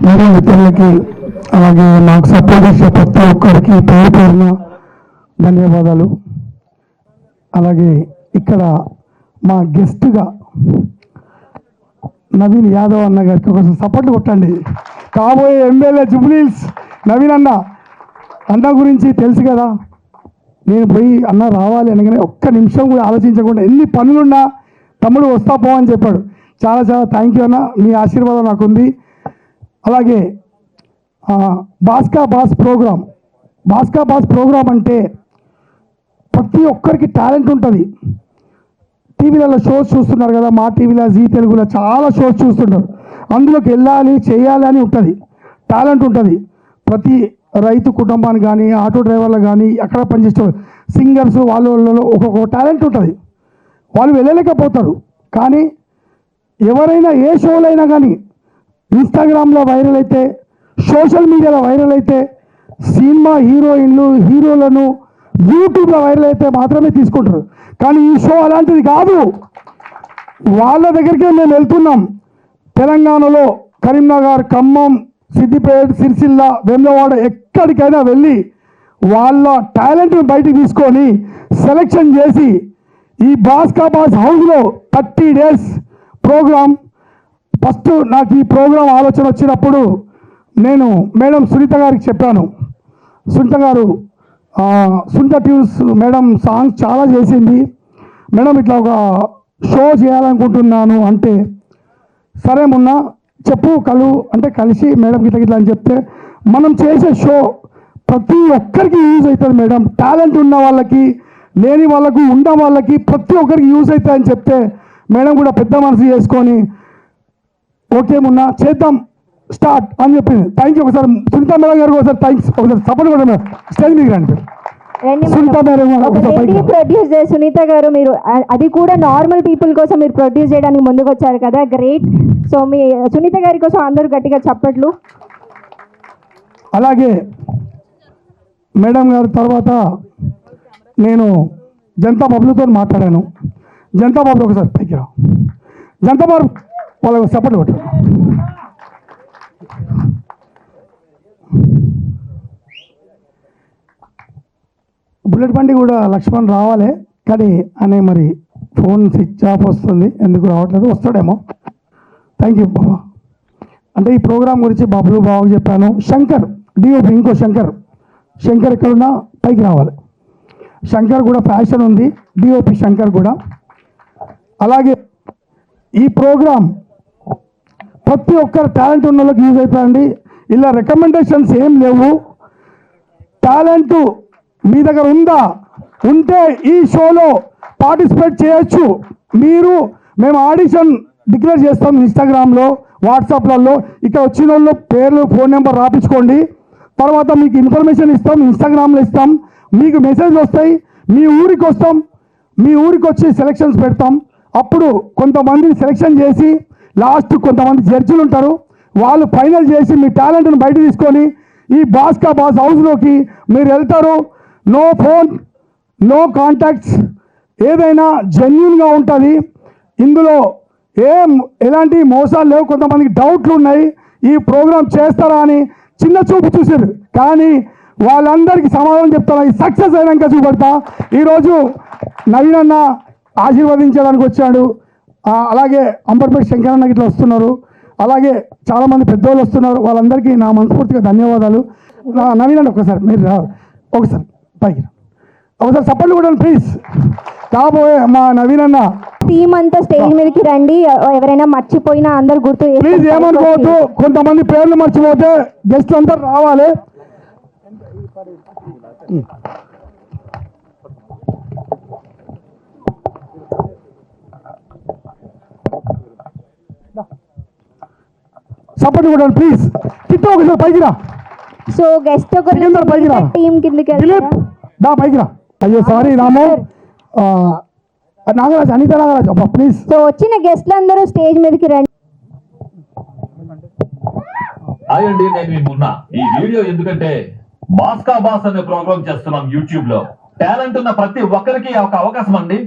మరియు మిత్రులకి అలాగే నాకు సపోర్ట్ చేసే ప్రతి ఒక్కరికి పేరు పేరున ధన్యవాదాలు. అలాగే ఇక్కడ మా గెస్ట్గా నవీన్ యాదవ్ అన్న గారికి ఒక సపోర్ట్ కొట్టండి. కాబోయే ఎమ్మెల్యే జుబ్లీహిల్స్ నవీన్ అన్న గురించి తెలుసు కదా. నేను పోయి అన్న రావాలి అనగానే ఒక్క నిమిషం కూడా ఆలోచించకుండా ఎన్ని పనులున్నా తమ్ముడు వస్తా పో అని చెప్పాడు. చాలా చాలా థ్యాంక్ యూ అన్న, మీ ఆశీర్వాదం నాకుంది. అలాగే బాస్కా బాస్ ప్రోగ్రామ్ అంటే ప్రతి ఒక్కరికి టాలెంట్ ఉంటుంది. టీవీలలో షోస్ చూస్తున్నారు కదా, మా టీవీలో జీ తెలుగులో చాలా షోస్ చూస్తుంటారు. అందులోకి వెళ్ళాలి చేయాలి అని ఉంటుంది, టాలెంట్ ఉంటుంది. ప్రతి రైతు కుటుంబాన్ని కానీ ఆటో డ్రైవర్లు కానీ అక్కడ పనిచేసే సింగర్స్ వాళ్ళలో ఒక్కొక్క టాలెంట్ ఉంటుంది. వాళ్ళు వెళ్ళలేకపోతారు. కానీ ఎవరైనా ఏ షోలో అయినా కానీ ఇన్స్టాగ్రామ్లో వైరల్ అయితే, సోషల్ మీడియాలో వైరల్ అయితే, సినిమా హీరోలను యూట్యూబ్లో వైరల్ అయితే మాత్రమే తీసుకుంటారు. కానీ ఈ షో అలాంటిది కాదు. వాళ్ళ దగ్గరికే మేము వెళ్తున్నాం. తెలంగాణలో కరీంనగర్, ఖమ్మం, సిద్దిపేట, సిరిసిల్ల, వేములవాడ ఎక్కడికైనా వెళ్ళి వాళ్ళ టాలెంట్ని బయటికి తీసుకొని సెలెక్షన్ చేసి ఈ బాస్కా బాస్ హౌస్లో 30 days ప్రోగ్రామ్. ఫస్ట్ నాకు ఈ ప్రోగ్రాం ఆలోచన వచ్చినప్పుడు నేను మేడం సునీత గారికి చెప్పాను. సునీత గారు సునీత ట్యూన్స్ మేడం సాంగ్స్ చాలా చేసింది. మేడం ఇట్లా ఒక షో చేయాలనుకుంటున్నాను అంటే, సరే మొన్న చెప్పు అంటే కలిసి మేడం గిట్లా అని చెప్తే, మనం చేసే షో ప్రతి ఒక్కరికి యూజ్ అవుతుంది మేడం. టాలెంట్ ఉన్న వాళ్ళకి, లేని వాళ్ళకు, ఉన్న వాళ్ళకి ప్రతి ఒక్కరికి యూజ్ అవుతుంది అని చెప్తే మేడం కూడా పెద్ద మనసు చేసుకొని ఓకే మొన్న చేద్దాం స్టార్ట్ అని చెప్పింది. Thank you. ఒకసారి సునీత మేడం గారికి ఒకసారి థ్యాంక్స్. ఒకసారి సపోర్ట్ కూడా మేడం స్టేజ్ మీకు రండి. ప్రొడ్యూసర్ సునీత గారు, మీరు అది కూడా నార్మల్ పీపుల్ కోసం మీరు ప్రొడ్యూస్ చేయడానికి ముందుకు వచ్చారు కదా, గ్రేట్. సో మీ సునీత గారి కోసం అందరూ గట్టిగా చప్పట్లు. అలాగే మేడం గారి తర్వాత నేను జనతా బాబులతో మాట్లాడాను. జనతా బాబు ఒకసారి పైకి రా. జనతా బాబు వాళ్ళకు సపోర్ట్ కొట్టారు. బుల్లెట్ బండి కూడా లక్ష్మణ్ రావాలి, కానీ అనే మరి ఫోన్ స్విచ్ ఆఫ్ వస్తుంది, ఎందుకు రావట్లేదు, వస్తాడేమో. థ్యాంక్ యూ బాబా. అంటే ఈ ప్రోగ్రాం గురించి బాబులు బాబు చెప్పాను. శంకర్ డిఓపి, ఇంకో శంకర్ ఎక్కడున్నా పైకి రావాలి. శంకర్ కూడా ఫ్యాషన్ ఉంది, డిఓపి శంకర్ కూడా. అలాగే ఈ ప్రోగ్రాం ప్రతి ఒక్కరు టాలెంట్ ఉన్న వాళ్ళకి యూజ్ అవుతుందండి. ఇలా రికమెండేషన్స్ ఏం లేవు. టాలెంట్ మీ దగ్గర ఉంటే ఈ షోలో పార్టిసిపేట్ చేయొచ్చు. మేము ఆడిషన్ డిక్లేర్ చేస్తాం ఇన్స్టాగ్రామ్లో, వాట్సాప్లలో. ఇక్కడ వచ్చిన వాళ్ళు పేర్లు, ఫోన్ నెంబర్ రాపించుకోండి. తర్వాత మీకు ఇన్ఫర్మేషన్ ఇస్తాం, ఇన్స్టాగ్రామ్లో ఇస్తాం. మీకు మెసేజ్ వస్తాయి, మీ ఊరికి వస్తాం, మీ ఊరికి వచ్చి సెలక్షన్స్ పెడతాం. అప్పుడు కొంతమందిని సెలెక్షన్ చేసి లాస్ట్ కొంతమంది జడ్జిలు ఉంటారు, వాళ్ళు ఫైనల్ చేసి మీ టాలెంట్ని బయట తీసుకొని ఈ బాస్కా బాస్ హౌస్లోకి మీరు వెళ్తారు. నో ఫోన్, నో కాంటాక్ట్స్, ఏదైనా జెన్యూన్గా ఉంటుంది. ఇందులో ఎలాంటి మోసాలు లేవు. కొంతమందికి డౌట్లు ఉన్నాయి, ఈ ప్రోగ్రాం చేస్తారా అని చిన్న చూపు చూసారు, కానీ వాళ్ళందరికీ సమాధానం చెప్తారా. ఈ సక్సెస్ అయినాక చూపెడతా. ఈరోజు నవీన్ అన్న ఆశీర్వదించడానికి వచ్చాడు. అలాగే అంబర్పేట శంకరన్న ఇట్లా వస్తున్నారు. అలాగే చాలామంది పెద్దవాళ్ళు వస్తున్నారు. వాళ్ళందరికీ నా మనస్ఫూర్తిగా ధన్యవాదాలు. నవీన్ అన్న ఒకసారి మీరు ఒకసారి పైకి ఒకసారి సపోర్ట్ కూడా ప్లీజ్. కాబోయే మా నవీన్ అన్న టీమ్ అంతా స్టేజ్ మీదకి రండి. ఎవరైనా మర్చిపోయినా అందరు గుర్తు ప్లీజ్, ఏమనుకోవద్దు. కొంతమంది పేర్లు మర్చిపోతే గెస్ట్లు అందరు రావాలి. సపోర్ట్ కూడా ప్లీజ్. కిట్టు ఒకసారి పైకి రా. సో గెస్ట్ పైకి రా. టీమ్ కిందకి దా పైకి రా. అయ్యో సారీ రాము, నాగరాజ్, అనిత నాగరాజ్ అబ్బా ప్లీజ్. సో వచ్చిన గెస్ట్లు అందరూ స్టేజ్ మీదకి రండి. అయ్యండి, నేను మీ మున్నా. ఈ వీడియో ఎందుకంటే బాస్కా బాస్ అనే ప్రోగ్రామ్ చేస్తున్నాం యూట్యూబ్ లో. టాలెంట్ ఉన్న ప్రతి ఒక్కరికి ఒక అవకాశం అండి,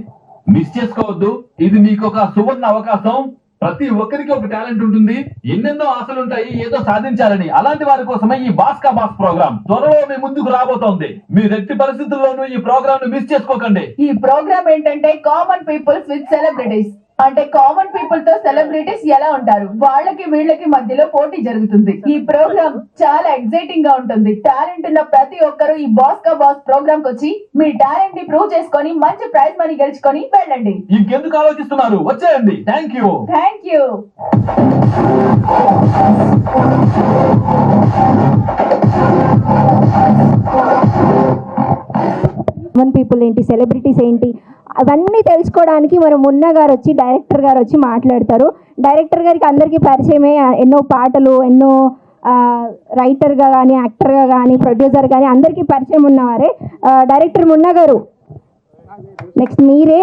మిస్ చేసుకోవద్దు. ఇది మీకు ఒక సువర్ణ అవకాశం. ప్రతి ఒక్కరికి ఒక టాలెంట్ ఉంటుంది, ఎన్నెన్నో ఆశలు ఉంటాయి ఏదో సాధించాలని. అలాంటి వారి కోసమే ఈ బాస్కా బాస్ ప్రోగ్రామ్ త్వరలో మీ ముందుకు రాబోతోంది. మీరు ఎట్టి పరిస్థితుల్లోనూ ఈ ప్రోగ్రామ్ ను మిస్ చేసుకోకండి. ఈ ప్రోగ్రామ్ ఏంటంటే కామన్ పీపుల్స్ విత్ సెలబ్రిటీస్. అంటే కామన్ పీపుల్ తో సెలబ్రిటీస్ ఎలా ఉంటారు, వాళ్ళకి వీళ్ళకి మధ్యలో పోటీ జరుగుతుంది. ఈ ప్రోగ్రామ్ చాలా ఎక్సైటింగ్ గా ఉంటుంది. టాలెంట్ ఉన్న ప్రతి ఒక్కరు ఈ బాస్కా బాస్ ప్రోగ్రామ్ కి వచ్చి మీ టాలెంట్ ని ప్రూవ్ చేసుకొని మంచి ప్రైజ్ మనీ గెలుచుకొని వెళ్ళండి. ఇంకెందుకు ఆలోచిస్తున్నారు, వచ్చేయండి. Thank you. Thank you. Common people ఏంటి, సెలబ్రిటీస్ ఏంటి, అవన్నీ తెలుసుకోవడానికి మన మున్న గారు వచ్చి, డైరెక్టర్ గారు వచ్చి మాట్లాడతారు. డైరెక్టర్ గారికి అందరికీ పరిచయమే, ఎన్నో పాటలు, ఎన్నో రైటర్గా కానీ, యాక్టర్గా కానీ, ప్రొడ్యూసర్ కానీ అందరికీ పరిచయం ఉన్నవారే. డైరెక్టర్ మున్న గారు, నెక్స్ట్ మీరే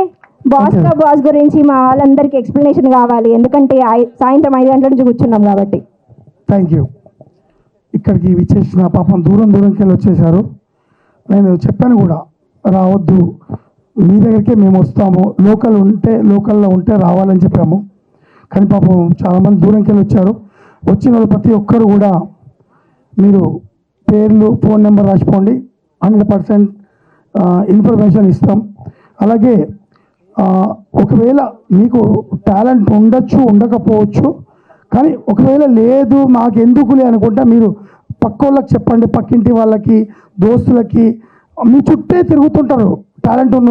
బాస్కా బాస్ గురించి మా వాళ్ళందరికీ ఎక్స్ప్లెనేషన్ కావాలి, ఎందుకంటే సాయంత్రం 5 గంటల నుంచి కూర్చున్నాం కాబట్టి. Thank you. ఇక్కడికి విచ్చేసిన పాపం దూరంకి వెళ్ళి వచ్చేసారు. నేను చెప్పాను కూడా, రావద్దు, మీ దగ్గరికే మేము వస్తాము, లోకల్లో ఉంటే రావాలని చెప్పాము. కానీ పాపం చాలామంది దూరంకి వెళ్ళి వచ్చారు. వచ్చిన వాళ్ళు ప్రతి ఒక్కరు కూడా మీరు పేర్లు, ఫోన్ నెంబర్ రాసిపోండి, 100% ఇన్ఫర్మేషన్ ఇస్తాం. అలాగే ఒకవేళ మీకు టాలెంట్ ఉండొచ్చు, ఉండకపోవచ్చు, కానీ ఒకవేళ లేదు మాకు ఎందుకులే అనుకుంటే మీరు పక్క వాళ్ళకి చెప్పండి, పక్కింటి వాళ్ళకి, దోస్తులకి, మీ చుట్టే తిరుగుతుంటారు టాలెంట్ ఉన్న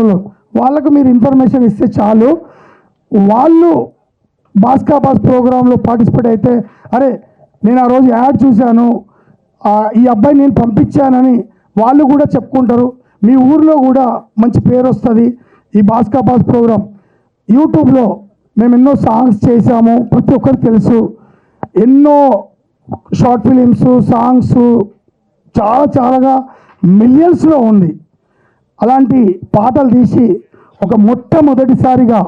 వాళ్ళకు మీరు ఇన్ఫర్మేషన్ ఇస్తే చాలు. వాళ్ళు బాస్కా బాస్ ప్రోగ్రాంలో పార్టిసిపేట్ అయితే, అరే నేను ఆ రోజు యాడ్ చూశాను, ఈ అబ్బాయి నేను పంపించానని వాళ్ళు కూడా చెప్పుకుంటారు. మీ ఊర్లో కూడా మంచి పేరు వస్తుంది. ఈ బాస్కా బాస్ ప్రోగ్రాం యూట్యూబ్లో మేము ఎన్నో సాంగ్స్ చేశాము, ప్రతి ఒక్కరికి తెలుసు. ఎన్నో షార్ట్ ఫిలిమ్స్, సాంగ్స్ చాలాగా మిలియన్స్లో ఉంది. అలాంటి పాటలు తీసి ఒక మొట్టమొదటిసారిగా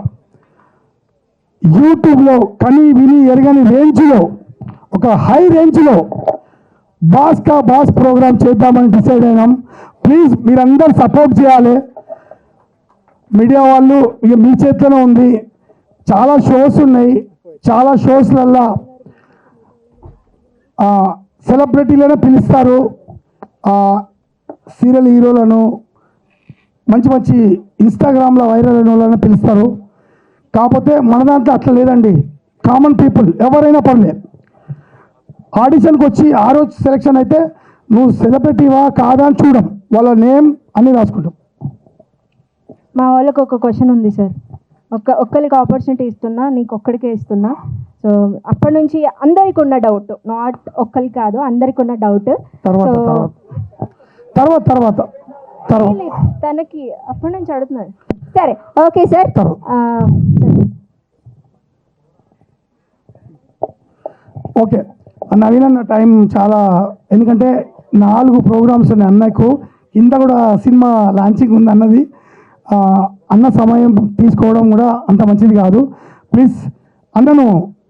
యూట్యూబ్లో కని విని ఎరగని రేంజ్లో, ఒక హై రేంజ్లో బాస్కా బాస్ ప్రోగ్రామ్ చేద్దామని డిసైడ్ అయినాం. ప్లీజ్ మీరందరూ సపోర్ట్ చేయాలి. మీడియా వాళ్ళు ఇక మీ చేతిలోనే ఉంది. చాలా షోస్ ఉన్నాయి, చాలా షోస్లల్లా సెలబ్రిటీలనే పిలుస్తారు, సీరియల్ హీరోలను, మంచి ఇన్స్టాగ్రామ్లో వైరల్ అయిన వాళ్ళని పిలుస్తారు. కాకపోతే మన దాంట్లో అట్లా లేదండి. కామన్ పీపుల్ ఎవరైనా పర్లేదు, ఆడిషన్కి వచ్చి ఆ రోజు సెలెక్షన్ అయితే నువ్వు సెలబ్రిటీవా కాదా అని చూడం, వాళ్ళ నేమ్ అన్నీ రాసుకుంటాం. మా వాళ్ళకి ఒక క్వశ్చన్ ఉంది సార్. ఒక్కరికి ఆపర్చునిటీ ఇస్తున్నా, నీకు ఒక్కడికే ఇస్తున్నా. సో అప్పటి నుంచి అందరికి ఉన్న డౌట్, నాట్ ఒక్కరికి కాదు, అందరికి ఉన్న డౌట్. తర్వాత తనకి అప్పటి నుంచి అడుగుతున్నాడు. సరే, ఓకే సార్. ఓకే, నవీన్ అన్న టైం చాలా, ఎందుకంటే 4 ప్రోగ్రామ్స్ ఉన్నాయి అన్నకు. కింద కూడా సినిమా లాంచింగ్ ఉంది అన్నది. అన్న సమయం తీసుకోవడం కూడా అంత మంచిది కాదు. ప్లీజ్ అన్నను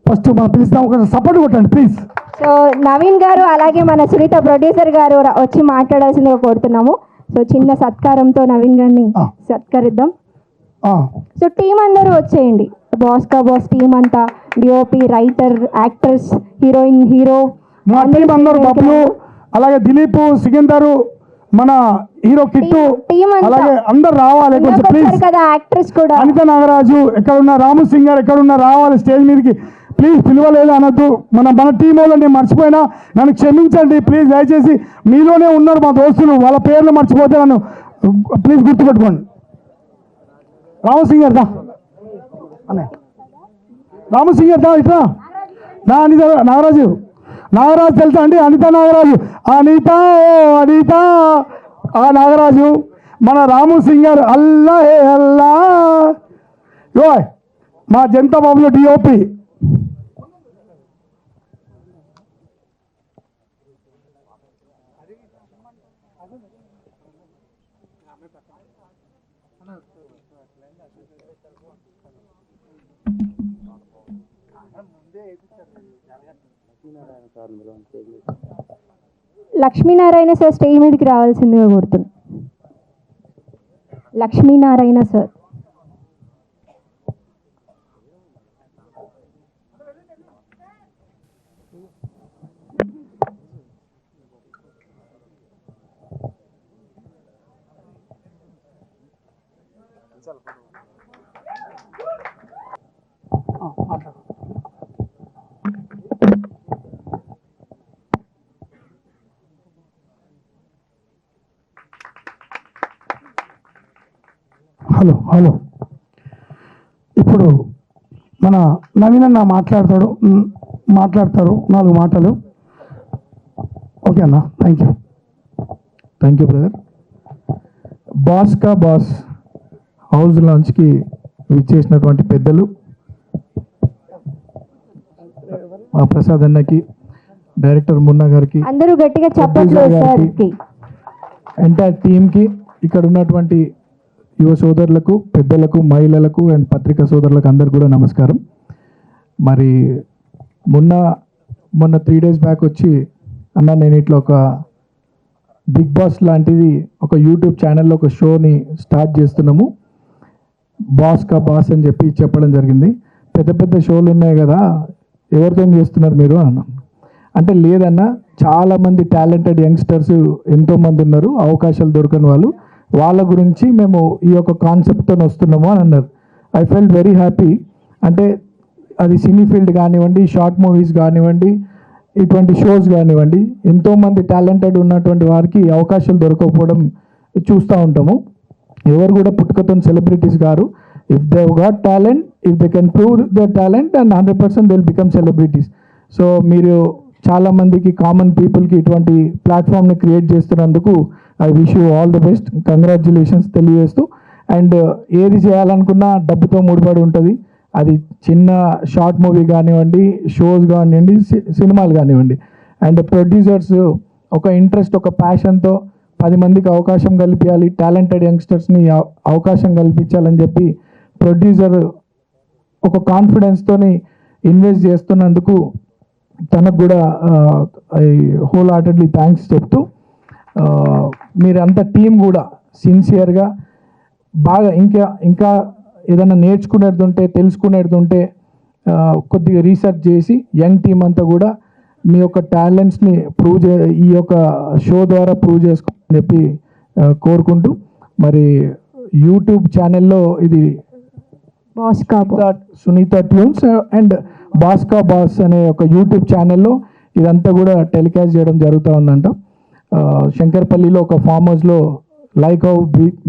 ఫస్ట్ మనం పిలుస్తాం, ఒక సపోర్ట్ కొట్టండి ప్లీజ్. సో నవీన్ గారు అలాగే మన సునీత ప్రొడ్యూసర్ గారు వచ్చి మాట్లాడాల్సిందిగా కోరుతున్నాము. సో చిన్న సత్కారంతో నవీన్ గారిని సత్కరిద్దాం. సో టీం అందరూ వచ్చేయండి, బాస్కా బాస్ టీం అంతా, DOP, writer, actors, heroine, hero, మా టీం అందరూ, బబ్లు, అలాగే దిలీప్, సికిందరు, మన హీరో కిట్టు, అలాగే అందరు రావాలి కొంచెం ప్లీజ్. కదా యాక్టర్స్ కూడా, అనిత నాగరాజు ఎక్కడున్నా, రాము సింగ్ గారు ఎక్కడున్నా రావాలి స్టేజ్ మీదకి ప్లీజ్. పిలవలేదు అనొద్దు, మన టీం వాళ్ళు నేను మర్చిపోయినా నన్ను క్షమించండి ప్లీజ్. దయచేసి మీలోనే ఉన్నారు మా దోస్తులు, వాళ్ళ పేర్లు మర్చిపోతే నన్ను ప్లీజ్ గుర్తుపెట్టుకోండి. రాము సింగ్ గారు దా అనే, రాము సింగ్ గారు దా ఇట్లా, నా అనిత నాగరాజు తెలుసా అండి? అనిత నాగరాజు, అనిత అనిత ఆ నాగరాజు, మన రాము సింగ్ గారు అల్లా హే అల్లా, మా జనతా బాబులో డిఓపి. లక్ష్మీనారాయణ సార్ స్టేజ్ మీదకి రావాల్సిందిగా కోరుతున్నాను. లక్ష్మీనారాయణ సార్. హలో హలో ఇప్పుడు మన నవీన్ అన్న మాట్లాడతారు 4 మాటలు. ఓకే అన్న, thank you. Thank you brother. Boss కా బాస్ హౌస్ లాంచ్కి విచ్చేసినటువంటి పెద్దలు మా ప్రసాద్ అన్నకి, డైరెక్టర్ మున్నా గారికి, అందరూ గట్టిగా చప్పట్లు సార్కి, ఎంటైర్ టీమ్కి, ఇక్కడ ఉన్నటువంటి యువ సోదరులకు, పెద్దలకు, మహిళలకు అండ్ పత్రికా సోదరులకు అందరు కూడా నమస్కారం. మరి మొన్న 3 days బ్యాక్ వచ్చి అన్న నేను ఇట్లా ఒక బిగ్ బాస్ లాంటిది ఒక యూట్యూబ్ ఛానల్లో ఒక షోని స్టార్ట్ చేస్తున్నాము, బాస్ కా బాస్ అని చెప్పి చెప్పడం జరిగింది. పెద్ద పెద్ద షోలు ఉన్నాయి కదా, ఎవరితో చేస్తున్నారు మీరు అన్న. అంటే లేదన్న, చాలామంది టాలెంటెడ్ యంగ్స్టర్స్ ఎంతోమంది ఉన్నారు, అవకాశాలు దొరకని వాళ్ళు, వాళ్ళ గురించి మేము ఈ యొక్క కాన్సెప్ట్తో వస్తున్నాము అని అన్నారు. I felt very happy. అంటే అది సినీ ఫీల్డ్ కానివ్వండి, షార్ట్ మూవీస్ కానివ్వండి, ఇటువంటి షోస్ కానివ్వండి, ఎంతోమంది టాలెంటెడ్ ఉన్నటువంటి వారికి అవకాశాలు దొరకకపోవడం చూస్తూ ఉంటాము. ఎవరు కూడా పుట్టుకతో సెలబ్రిటీస్ గారు. If they got talent, if they can prove the talent and 100% they will become celebrities. So మీరు చాలామందికి, కామన్ పీపుల్కి ఇటువంటి ప్లాట్ఫామ్ని క్రియేట్ చేస్తున్నందుకు I wish you all the best, congratulations తెలియజేస్తూ. అండ్ ఏది చేయాలనుకున్నా డబ్బుతో ముడిపడి ఉంటుంది. అది చిన్న షార్ట్ మూవీ కానివ్వండి, షోస్ కానివ్వండి, సినిమాలు కానివ్వండి. అండ్ ప్రొడ్యూసర్స్ ఒక ఇంట్రెస్ట్, ఒక ప్యాషన్తో 10 మందికి అవకాశం కల్పించాలి, టాలెంటెడ్ యంగ్స్టర్స్ని అవకాశం కల్పించాలని చెప్పి ప్రొడ్యూసర్ ఒక కాన్ఫిడెన్స్తోని ఇన్వెస్ట్ చేస్తున్నందుకు తనకు కూడా హోల్ హార్టెడ్లీ థ్యాంక్స్ చెప్తూ, మీరంతా టీం కూడా సిన్సియర్గా బాగా ఇంకా ఏదైనా నేర్చుకునేది ఉంటే, తెలుసుకునేది ఉంటే కొద్దిగా రీసెర్చ్ చేసి యంగ్ టీం అంతా కూడా మీ యొక్క టాలెంట్స్ని ఈ యొక్క షో ద్వారా ప్రూవ్ చేసుకోమని చెప్పి కోరుకుంటూ, మరి యూట్యూబ్ ఛానల్లో ఇది సునీత ట్యూన్స్ అండ్ బాస్ కా బాస్ అనే ఒక యూట్యూబ్ ఛానల్లో ఇదంతా కూడా టెలికాస్ట్ చేయడం జరుగుతూ ఉందంట. శంకర్పల్లిలో ఒక ఫామ్ హౌస్లో లైక్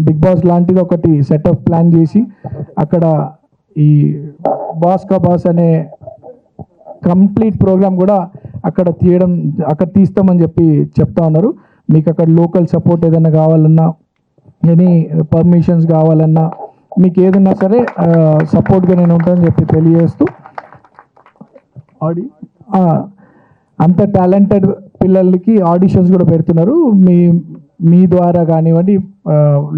బిగ్ బాస్ లాంటిది ఒకటి సెటప్ ప్లాన్ చేసి అక్కడ ఈ బాస్ కా బాస్ అనే కంప్లీట్ ప్రోగ్రామ్ కూడా అక్కడ తీస్తామని చెప్పి చెప్తా ఉన్నారు. మీకు అక్కడ లోకల్ సపోర్ట్ ఏదైనా కావాలన్నా, ఎనీ పర్మిషన్స్ కావాలన్నా, మీకు ఏదన్నా సరే సపోర్ట్గా నేను ఉంటానని చెప్పి తెలియజేస్తూ, అంత టాలెంటెడ్ పిల్లలకి ఆడిషన్స్ కూడా పెడుతున్నారు. మీ ద్వారా కానివ్వండి,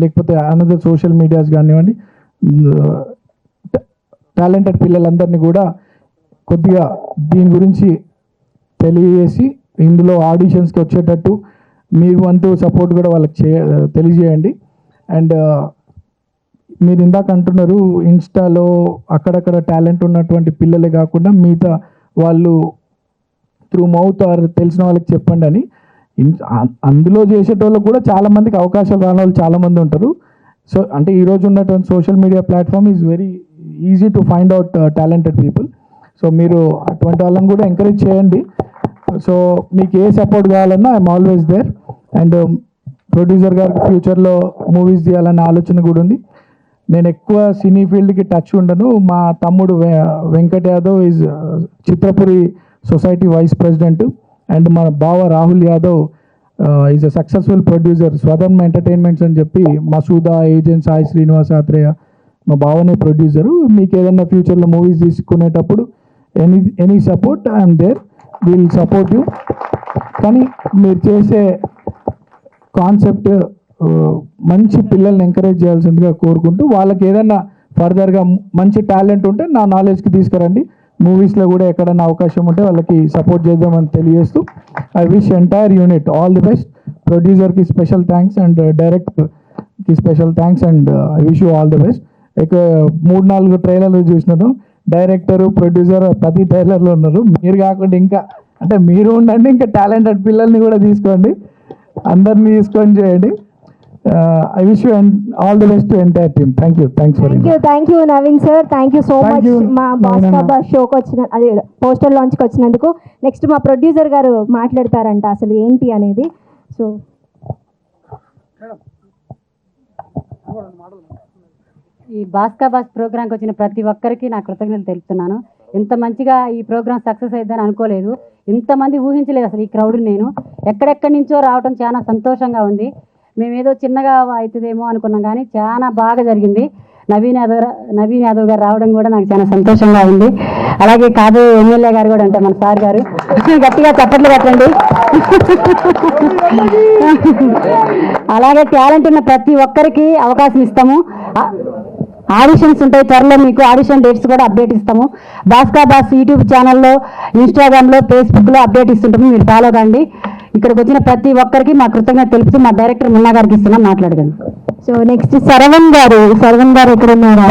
లేకపోతే అనదర్ సోషల్ మీడియాస్ కానివ్వండి, టాలెంటెడ్ పిల్లలందరినీ కూడా కొద్దిగా దీని గురించి తెలియజేసి ఇందులో ఆడిషన్స్కి వచ్చేటట్టు మీరు వంతు సపోర్ట్ కూడా వాళ్ళకి తెలియజేయండి. అండ్ మీరు ఇందాక అంటున్నారు ఇన్స్టాలో అక్కడక్కడ టాలెంట్ ఉన్నటువంటి పిల్లలే కాకుండా మిగతా వాళ్ళు త్రూ మౌత్ ఆర్ తెలిసిన వాళ్ళకి చెప్పండి అని. అందులో చేసేటోళ్ళకి కూడా చాలామందికి అవకాశాలు రాని వాళ్ళు చాలామంది ఉంటారు. సో అంటే ఈరోజు ఉన్నటువంటి social media platform is very easy to find out talented people. So మీరు అటువంటి వాళ్ళని కూడా ఎంకరేజ్ చేయండి. సో మీకు ఏ సపోర్ట్ కావాలన్నా I'm always there. And producer గారికి ఫ్యూచర్లో మూవీస్ తీయాలనే ఆలోచన కూడా ఉంది. నేను ఎక్కువ సినీ ఫీల్డ్కి టచ్ ఉండను. మా తమ్ముడు Venkat Yadav is Chitrapuri society vice president. And మన బావ Rahul Yadav is a successful producer, Swadharma entertainments అని చెప్పి మసూదా ఏజెంట్ సాయి శ్రీనివాస్ ఆత్రేయ మా బావనే ప్రొడ్యూసరు. మీకు ఏదైనా ఫ్యూచర్లో మూవీస్ తీసుకునేటప్పుడు any support I'm there, will support you. కానీ మీరు చేసే కాన్సెప్ట్ మంచి పిల్లల్ని ఎంకరేజ్ చేయాల్సిందిగా కోరుకుంటూ, వాళ్ళకి ఏదైనా ఫర్దర్గా మంచి టాలెంట్ ఉంటే నా నాలెడ్జ్కి తీసుకురండి. మూవీస్లో కూడా ఎక్కడైనా అవకాశం ఉంటే వాళ్ళకి సపోర్ట్ చేద్దామని తెలియజేస్తూ, I wish entire unit all the best. ప్రొడ్యూసర్కి స్పెషల్ థ్యాంక్స్ అండ్ డైరెక్టర్కి special thanks and I wish you all the best. 3-4 ట్రైలర్లు చూసినాను. డైరెక్టరు, ప్రొడ్యూసర్ ప్రతి ట్రైలర్లో ఉన్నారు. మీరు కాకుండా ఇంకా అంటే మీరు ఉండండి, ఇంకా టాలెంటెడ్ పిల్లల్ని కూడా తీసుకోండి, అందరినీ తీసుకొని చేయండి. I wish you all the best to entire team. Thank you. Thank you Naveen sir, thank you so Thank much you, మా బాస్ కా బాస్ షోకి వచ్చిన అదే పోస్టర్ లాంచ్కి వచ్చినందుకు. నెక్స్ట్ మా ప్రొడ్యూసర్ గారు మాట్లాడతారంట అసలు ఏంటి అనేది. సో ఈ బాస్కా బాస్ ప్రోగ్రాంకి వచ్చిన ప్రతి ఒక్కరికి నా కృతజ్ఞతలు తెలుపుతున్నాను. ఇంత మంచిగా ఈ ప్రోగ్రామ్ సక్సెస్ అయిద్దని అనుకోలేదు. ఇంతమంది ఊహించలేదు అసలు ఈ క్రౌడ్ని. నేను ఎక్కడెక్కడి నుంచో రావడం చాలా సంతోషంగా ఉంది. మేమేదో చిన్నగా అవుతుందేమో అనుకున్నాం, కానీ చాలా బాగా జరిగింది. నవీన్ యాదవ్ గారు రావడం కూడా నాకు చాలా సంతోషంగా ఉంది. అలాగే కాదు ఎమ్మెల్యే గారు కూడా, అంటే మన సార్ గారు, గట్టిగా చప్పట్లు పెట్టండి. అలాగే టాలెంట్ ఉన్న ప్రతి ఒక్కరికి అవకాశం ఇస్తాము. ఆడిషన్స్ ఉంటాయి త్వరలో, మీకు ఆడిషన్ డేట్స్ కూడా అప్డేట్ ఇస్తాము. బాస్కా బాస్ యూట్యూబ్ ఛానల్లో, ఇన్స్టాగ్రామ్లో, ఫేస్బుక్లో అప్డేట్ ఇస్తుంటాము, మీరు ఫాలో కండి. ఇక్కడికి వచ్చిన ప్రతి ఒక్కరికి మా కృతజ్ఞత తెలుపుతూ మా డైరెక్టర్ మున్నా గారికి ఇస్తున్నాం, మాట్లాడగలను. సో నెక్స్ట్ శరవణ్ గారు ఎక్కడ ఉన్నారు?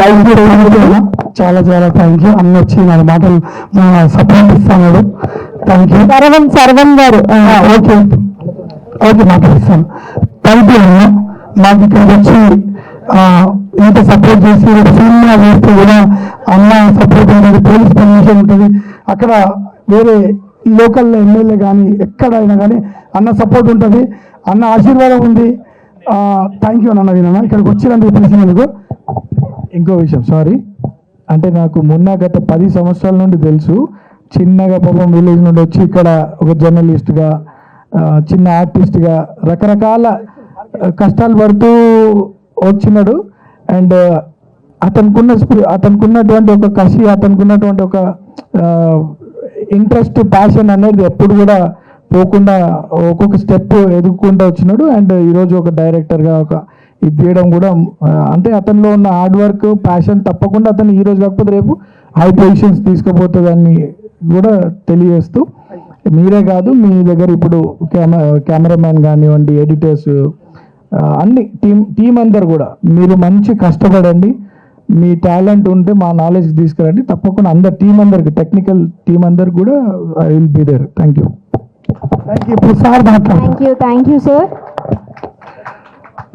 చాలా చాలా థ్యాంక్ యూ. అన్న వచ్చి నా మాటలు సపోర్ట్ ఇస్తున్నాడు. Thank you. Saravan garu okay okay మాట్లాడిస్తాను. థ్యాంక్ యూ అన్న. మాకు ఇక్కడికి వచ్చి ఇంత సపోర్ట్ చేసి సినిమా చేస్తే కూడా అన్న సపోర్ట్ ఉంటుంది, పోలీస్ పర్మిషన్ ఉంటుంది. అక్కడ వేరే లోకల్ ఎమ్మెల్యే కానీ ఎక్కడైనా కానీ అన్న సపోర్ట్ ఉంటుంది, అన్న ఆశీర్వాదం ఉంది. థ్యాంక్ యూ అన్న. విన్నా ఇక్కడికి వచ్చినందుకు పిలిచినందుకు. ఇంకో విషయం, సారీ, అంటే నాకు మొన్న గత 10 సంవత్సరాల నుండి తెలుసు. చిన్నగా పాపం విలేజ్ నుండి వచ్చి ఇక్కడ ఒక జర్నలిస్ట్గా, చిన్న ఆర్టిస్ట్గా రకరకాల కష్టాలు పడుతూ వచ్చినాడు. అండ్ అతనుకున్నటువంటి ఒక కసి, అతనుకున్నటువంటి ఒక ఇంట్రెస్ట్, ప్యాషన్ అనేది ఎప్పుడు కూడా పోకుండా ఒక్కొక్క స్టెప్ ఎదుగుకుంటూ వచ్చినాడు. అండ్ ఈరోజు ఒక డైరెక్టర్గా ఒక ఇది చేయడం కూడా, అంటే అతనిలో ఉన్న హార్డ్ వర్క్, ప్యాషన్ తప్పకుండా అతను ఈరోజు కాకపోతే రేపు హై పొజిషన్స్ తీసుకుపోతుందని కూడా తెలియజేస్తూ, మీరే కాదు మీ దగ్గర ఇప్పుడు కెమెరామ్యాన్ కానివ్వండి, ఎడిటర్స్, అన్ని టీం అందరు కూడా మీరు మంచి కష్టపడండి. మీ టాలెంట్ ఉంటే మా నాలెడ్జ్కి తీసుకురండి. తప్పకుండా అందరు టీం అందరికి, టెక్నికల్ టీం అందరికి కూడా I will be there. Thank you. ఇప్పుడు సార్ థ్యాంక్ యూ సార్.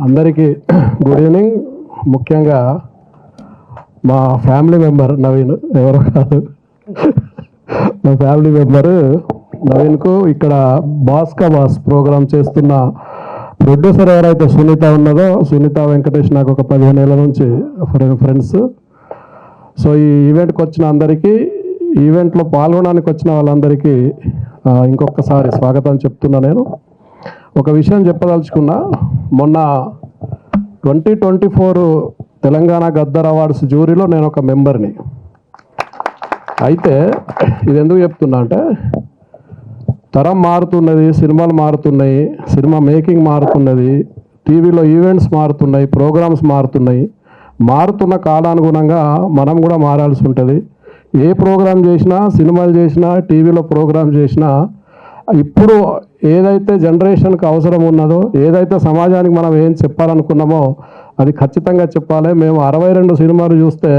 అందరికీ గుడ్ ఈవినింగ్. ముఖ్యంగా మా ఫ్యామిలీ మెంబర్ నవీన్, ఎవరో కాదు, మా ఫ్యామిలీ మెంబరు నవీన్కు ఇక్కడ బాస్కా బాస్ ప్రోగ్రామ్ చేస్తున్న ప్రొడ్యూసర్ ఎవరైతే సునీత ఉన్నదో, సునీత వెంకటేష్ నాకు ఒక 15 ఏళ్ళ నుంచి ఫ్రెండ్స్. సో ఈ ఈవెంట్కి వచ్చిన అందరికీ, ఈవెంట్లో పాల్గొనడానికి వచ్చిన వాళ్ళందరికీ ఇంకొకసారి స్వాగతం చెప్తున్నా. నేను ఒక విషయం చెప్పదలుచుకున్నా. మొన్న 2024 తెలంగాణ గద్దర్ అవార్డ్స్ జ్యూరీలో నేను ఒక మెంబర్ని. అయితే ఇది ఎందుకు చెప్తున్నా అంటే, తరం మారుతున్నది, సినిమాలు మారుతున్నాయి, సినిమా మేకింగ్ మారుతున్నది, టీవీలో ఈవెంట్స్ మారుతున్నాయి, ప్రోగ్రామ్స్ మారుతున్నాయి. మారుతున్న కాలానుగుణంగా మనం కూడా మారాల్సి ఉంటుంది. ఏ ప్రోగ్రామ్ చేసినా, సినిమాలు చేసినా, టీవీలో ప్రోగ్రామ్ చేసినా, ఇప్పుడు ఏదైతే జనరేషన్కి అవసరం ఉన్నదో, ఏదైతే సమాజానికి మనం ఏం చెప్పాలనుకున్నామో అది ఖచ్చితంగా చెప్పాలి. మేము 62 సినిమాలు చూస్తే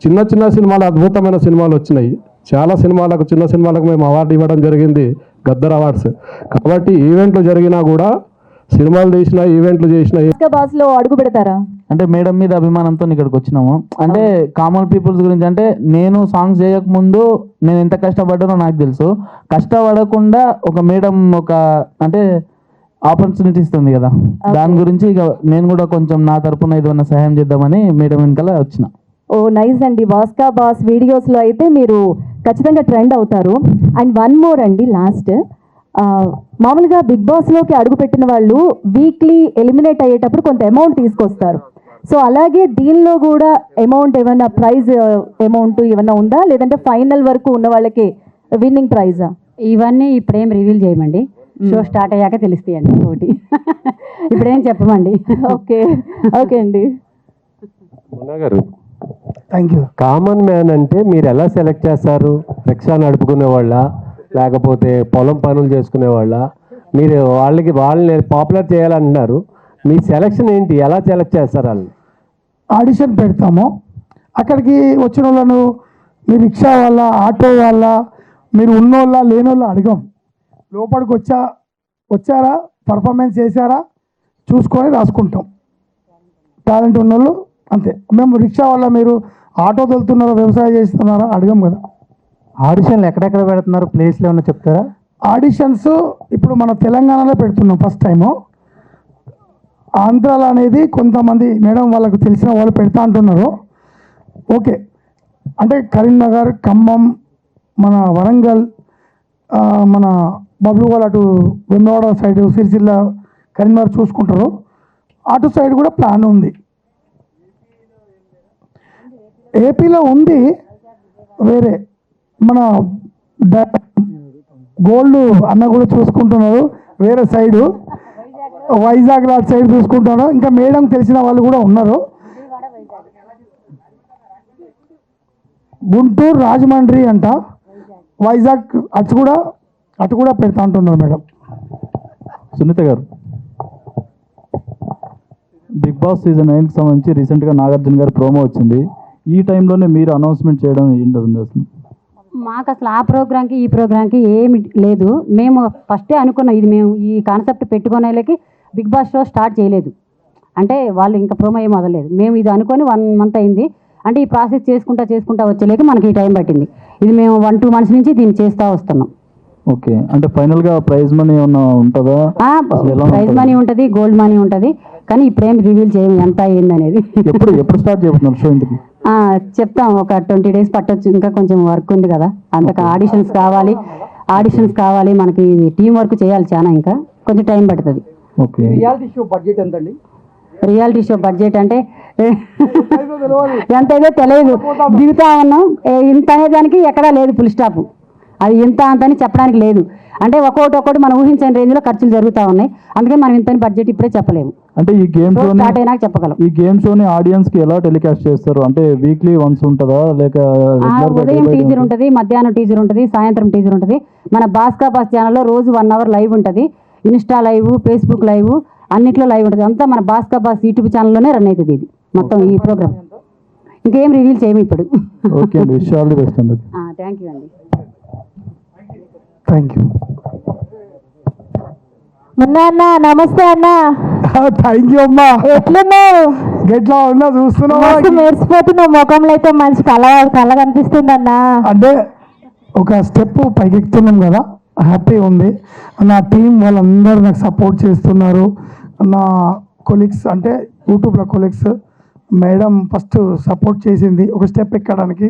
చిన్న చిన్న సినిమాలు, అద్భుతమైన సినిమాలు వచ్చినాయి. చాలా సినిమాలకు, చిన్న సినిమాలకు మేము అవార్డు ఇవ్వడం జరిగింది, గద్దర్ అవార్డ్స్. కాబట్టి ఈవెంట్లు జరిగినా కూడా, సినిమాలు తీసినా, ఈవెంట్లు చేసినా, బాస్లో అడుగు పెడతారా? అంటే మేడం మీద అభిమానంతో ఇక్కడికి వచ్చినాము. అంటే కామన్ పీపుల్స్ గురించి, అంటే నేను సాంగ్స్ చేయకముందు నేను ఎంత కష్టపడ్డానో నాకు తెలుసు. కష్టపడకుండా ఒక మేడం ఒక అంటే ఆపర్చునిటీ ఇస్తుంది కదా, దాని గురించి ఇక నేను కూడా కొంచెం నా తరపున ఏదైనా సహాయం చేద్దామని మేడం వెనకాల వచ్చిన. ఓ నైస్ అండి. బాస్కా బాస్ వీడియోస్లో అయితే మీరు ఖచ్చితంగా ట్రెండ్ అవుతారు. అండ్ వన్ మోర్ అండి, లాస్ట్, మామూలుగా బిగ్ బాస్లోకి అడుగుపెట్టిన వాళ్ళు వీక్లీ ఎలిమినేట్ అయ్యేటప్పుడు కొంత అమౌంట్ తీసుకొస్తారు. సో అలాగే దీనిలో కూడా అమౌంట్ ఏమైనా ప్రైజ్ అమౌంట్ ఏమైనా ఉందా, లేదంటే ఫైనల్ వరకు ఉన్న వాళ్ళకి విన్నింగ్ ప్రైజా? ఇవన్నీ ఇప్పుడేం రివీల్ చేయమండి, షో స్టార్ట్ అయ్యాక తెలుస్తాయండి. ఒకటి ఇప్పుడేం చెప్పమండి. ఓకే ఓకే అండి. మున్నా గారు, థ్యాంక్ యూ. కామన్ మ్యాన్ అంటే మీరు ఎలా సెలెక్ట్ చేస్తారు? రిక్షా నడుపుకునే వాళ్ళ, లేకపోతే పొలం పనులు చేసుకునే వాళ్ళ? మీరు వాళ్ళని పాపులర్ చేయాలంటున్నారు, మీ సెలక్షన్ ఏంటి? ఎలా సెలెక్ట్ చేస్తారు వాళ్ళని? ఆడిషన్ పెడతాము. అక్కడికి వచ్చిన వాళ్ళను మీరు రిక్షా వాళ్ళ, ఆటో వాళ్ళ, మీరు ఉన్నోళ్ళ లేనోళ్ళ అడగం. లోపలికి వచ్చారా, పర్ఫార్మెన్స్ చేశారా చూసుకొని రాసుకుంటాం. టాలెంట్ ఉన్నోళ్ళు అంతే. మేము రిక్షా వాళ్ళ, మీరు ఆటో తోలుతున్నారా, వ్యవసాయం చేస్తున్నారా అడగం కదా. ఆడిషన్లు ఎక్కడెక్కడ పెడుతున్నారు, ప్లేస్లో ఏమన్నా చెప్తారా? ఆడిషన్స్ ఇప్పుడు మన తెలంగాణలో పెడుతున్నాం ఫస్ట్ టైము. ఆంధ్రాలో అనేది కొంతమంది మేడం వాళ్ళకు తెలిసిన వాళ్ళు పెడతా అంటున్నారు. ఓకే, అంటే కరీంనగర్, ఖమ్మం, మన వరంగల్, మన బబ్లుగోల్ అటు వెమ్లవాడ సైడ్, సిరిసిల్ల, కరీంనగర్ చూసుకుంటారు. అటు సైడ్ కూడా ప్లాన్ ఉంది. ఏపీలో ఉంది వేరే, మన గోల్డ్ అన్న కూడా చూసుకుంటున్నారు వేరే సైడు, వైజాగ్ అటు సైడ్ చూసుకుంటున్నారు. ఇంకా మేడం తెలిసిన వాళ్ళు కూడా ఉన్నారు. గుంటూరు, రాజమండ్రి అంట, వైజాగ్ అటు కూడా పెడతా అంటున్నారు మేడం. సునీత గారు, బిగ్ బాస్ సీజన్ 9కి సంబంధించి రీసెంట్గా నాగార్జున గారి ప్రోమో వచ్చింది. ఈ టైంలోనే మీరు అనౌన్స్మెంట్ చేయడం ఏంటండి అసలు? మాకు అసలు ఆ ప్రోగ్రామ్కి ఈ ప్రోగ్రామ్కి ఏమి లేదు. మేము ఫస్టే అనుకున్నాం, ఇది మేము ఈ కాన్సెప్ట్ పెట్టుకునేళ్ళకి బిగ్ బాస్ షో స్టార్ట్ చేయలేదు. అంటే వాళ్ళు ఇంకా ప్రోమో ఏం వదలలేదు. మేము ఇది అనుకొని 1 month అయింది. అంటే ఈ ప్రాసెస్ చేసుకుంటా వచ్చేలేక మనకి ఈ టైం పట్టింది. ఇది మేము 1-2 months నుంచి దీన్ని చేస్తూ వస్తున్నాం. ఓకే, అంటే ఫైనల్గా ప్రైజ్ మనీ ఏమన్నా ఉంటుందా? ప్రైజ్ మనీ ఉంటుంది, గోల్డ్ మనీ ఉంటుంది. కానీ ఇప్పుడు ఏం రివీల్ చేయము ఎంత అయ్యింది అనేది. ఎప్పుడు స్టార్ట్ చేయబోతున్నారు షో? ఇంటికి చెప్తాం, ఒక 20 days పట్టొచ్చు. ఇంకా కొంచెం వర్క్ ఉంది కదా, అంతకు ఆడిషన్స్ కావాలి, మనకి టీం వర్క్ చేయాలి చాలా, ఇంకా కొంచెం టైం పడుతుంది. ఓకే, రియాలిటీ షో బడ్జెట్ ఎంతండి? రియాలిటీ షో బడ్జెట్ అంటే ఎంతైతే తెలియదు, దిగుతా ఉన్నాం. ఇంత అనేదానికి ఎక్కడా లేదు ఫుల్ స్టాప్. అది ఇంత అంతని చెప్పడానికి లేదు. అంటే ఒక్కొక్కటి మనం ఊహించని రేంజ్లో ఖర్చులు జరుగుతూ ఉన్నాయి. అందుకే మనం ఇంతని బడ్జెట్ ఇప్పుడే చెప్పలేము. అంటే ఈ గేమ్ షో స్టార్ట్ అయినాక చెప్పగలం. ఈ గేమ్ షోని ఆడియన్స్కి ఎలా టెలికాస్ట్ చేస్తారు? అంటే వీక్లీ వన్స్ ఉంటుందా, లేక ఉదయం టీజర్ ఉంటుంది, మధ్యాహ్నం టీజర్ ఉంటుంది, సాయంత్రం టీజర్ ఉంటుంది. మన భాస్కర్ బాస్ ఛానల్లో రోజు 1 hour లైవ్ ఉంటుంది. ఇన్స్టా లైవ్, ఫేస్బుక్ లైవ్, అన్నిట్లో లైవ్ ఉంటుంది. అంతా మన భాస్కర్ బాస్ యూట్యూబ్ ఛానల్లోనే రన్ అవుతుంది ఇది మొత్తం ఈ ప్రోగ్రామ్. ఇంకేం రివీల్ చేయము ఇప్పుడు. ఓకే అండి, విష్ ఆల్ ది బెస్ట్ అండి. థ్యాంక్ యూ అండి. Thank you. అన్న నమస్తే అన్న. థ్యాంక్ యూ అమ్మా. ఎట్లున్నావు? ఎట్లా ఉన్నా చూస్తున్నావు, మెరిసిపోతున్నావు. ముఖంలో అయితే మంచి కళ కనిపిస్తుంది అన్న. అంటే ఒక స్టెప్ పైకెక్కుతున్నాం కదా, హ్యాపీ ఉంది. నా టీం వాళ్ళందరూ నాకు సపోర్ట్ చేస్తున్నారు. నా కొలీగ్స్ అంటే యూట్యూబ్లో కొలీగ్స్, మేడం ఫస్ట్ సపోర్ట్ చేసింది ఒక స్టెప్ ఎక్కడానికి.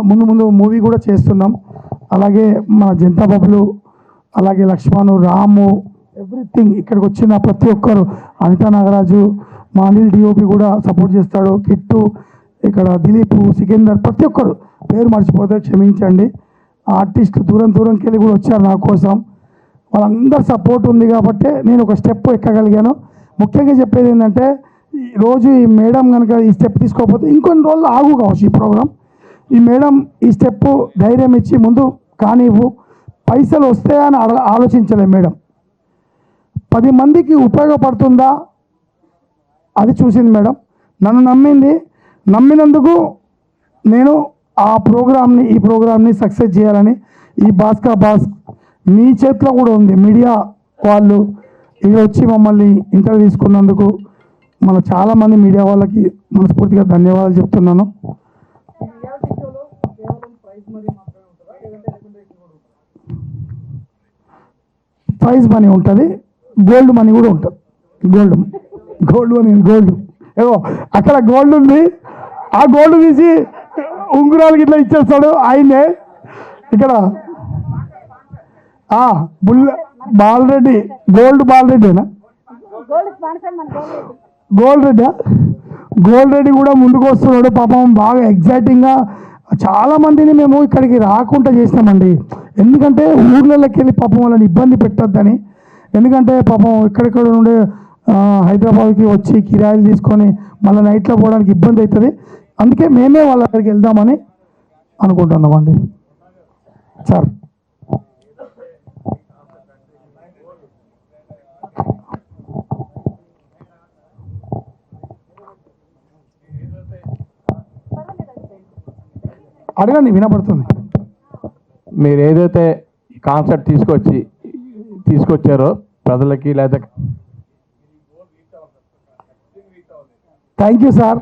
ముందు మూవీ కూడా చేస్తున్నాం. అలాగే మన జనతా బబులు, అలాగే లక్ష్మణు, రాము, ఎవ్రీథింగ్ ఇక్కడికి వచ్చిన ప్రతి ఒక్కరు, అనిత నాగరాజు, మా అనిల్ డిఓపి కూడా సపోర్ట్ చేస్తాడు, కిట్టు, ఇక్కడ దిలీప్, సికిందర్, ప్రతి ఒక్కరు పేరు మర్చిపోతే క్షమించండి. ఆర్టిస్టులు దూరంకి వెళ్ళి కూడా వచ్చారు నా కోసం. వాళ్ళందరూ సపోర్ట్ ఉంది కాబట్టి నేను ఒక స్టెప్ ఎక్కగలిగాను. ముఖ్యంగా చెప్పేది ఏంటంటే, రోజు ఈ మేడం కనుక ఈ స్టెప్ తీసుకోకపోతే ఇంకొన్ని రోజులు ఆగు కావచ్చు ఈ ప్రోగ్రాం. ఈ మేడం ఈ స్టెప్ ధైర్యం ఇచ్చి ముందు కానివ్వు, పైసలు వస్తాయని ఆలోచించలే మేడం. 10 మందికి ఉపయోగపడుతుందా అది చూసింది మేడం. నన్ను నమ్మినందుకు నేను ఈ ప్రోగ్రామ్ని సక్సెస్ చేయాలని, ఈ భాస్కర్ బాస్ మీ చేతిలో కూడా ఉంది. మీడియా వాళ్ళు ఇక్కడ వచ్చి మమ్మల్ని ఇంటర్వ్యూ తీసుకున్నందుకు మన చాలామంది మీడియా వాళ్ళకి మనస్ఫూర్తిగా ధన్యవాదాలు చెప్తున్నాను. ప్రైజ్ మనీ ఉంటుంది, గోల్డ్ మనీ కూడా ఉంటుంది. గోల్డ్ ఏవో అక్కడ గోల్డ్ ఉంది, ఆ గోల్డ్ తీసి ఉంగురాలకి ఇట్లా ఇచ్చేస్తాడు ఆయనే. ఇక్కడ బాలరెడ్డి, బాలరెడ్డినా గోల్డ్ రెడ్డి కూడా ముందుకు వస్తున్నాడు. పాపం బాగా ఎగ్జైటింగ్గా చాలా మందిని మేము ఇక్కడికి రాకుండా చేసినామండి. ఎందుకంటే ఊర్లలోకి వెళ్ళి పాపం వాళ్ళని ఇబ్బంది పెట్టద్దని. ఎందుకంటే పాపం ఎక్కడెక్కడ నుండి హైదరాబాద్కి వచ్చి కిరాయిలు తీసుకొని మళ్ళీ నైట్లో పోవడానికి ఇబ్బంది అవుతుంది. అందుకే మేమే వాళ్ళ దగ్గరికి వెళ్దామని అనుకుంటున్నామండి. సార్ అడగండి, వినపడుతుంది. మీరు ఏదైతే కాన్సెప్ట్ తీసుకొచ్చారో ప్రజలకి, లేదా థ్యాంక్ యూ సార్.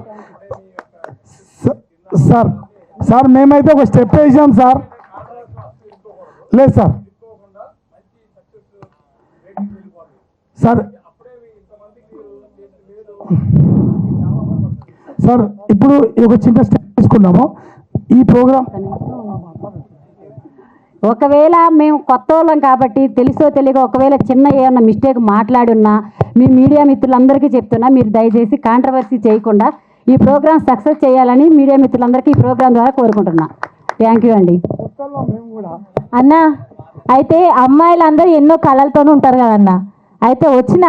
సార్ మేమైతే ఒక స్టెప్ వేసాం సార్. లేదు సార్ సార్ ఇప్పుడు ఒక చిన్న స్టెప్ తీసుకున్నాము ఈ ప్రోగ్రామ్. ఒకవేళ మేము కొత్త వాళ్ళం కాబట్టి తెలుసో తెలియక ఒకవేళ చిన్న ఏమన్నా మిస్టేక్ మాట్లాడున్నా మీ మీడియా మిత్రులందరికీ చెప్తున్నా, మీరు దయచేసి కాంట్రవర్సీ చేయకుండా ఈ ప్రోగ్రామ్ సక్సెస్ చేయాలని మీడియా మిత్రులందరికీ ఈ ప్రోగ్రామ్ ద్వారా కోరుకుంటున్నా. థ్యాంక్ యూ అండి. అన్న అయితే అమ్మాయిలందరూ ఎన్నో కళలతోనూ ఉంటారు కదన్న. అయితే వచ్చిన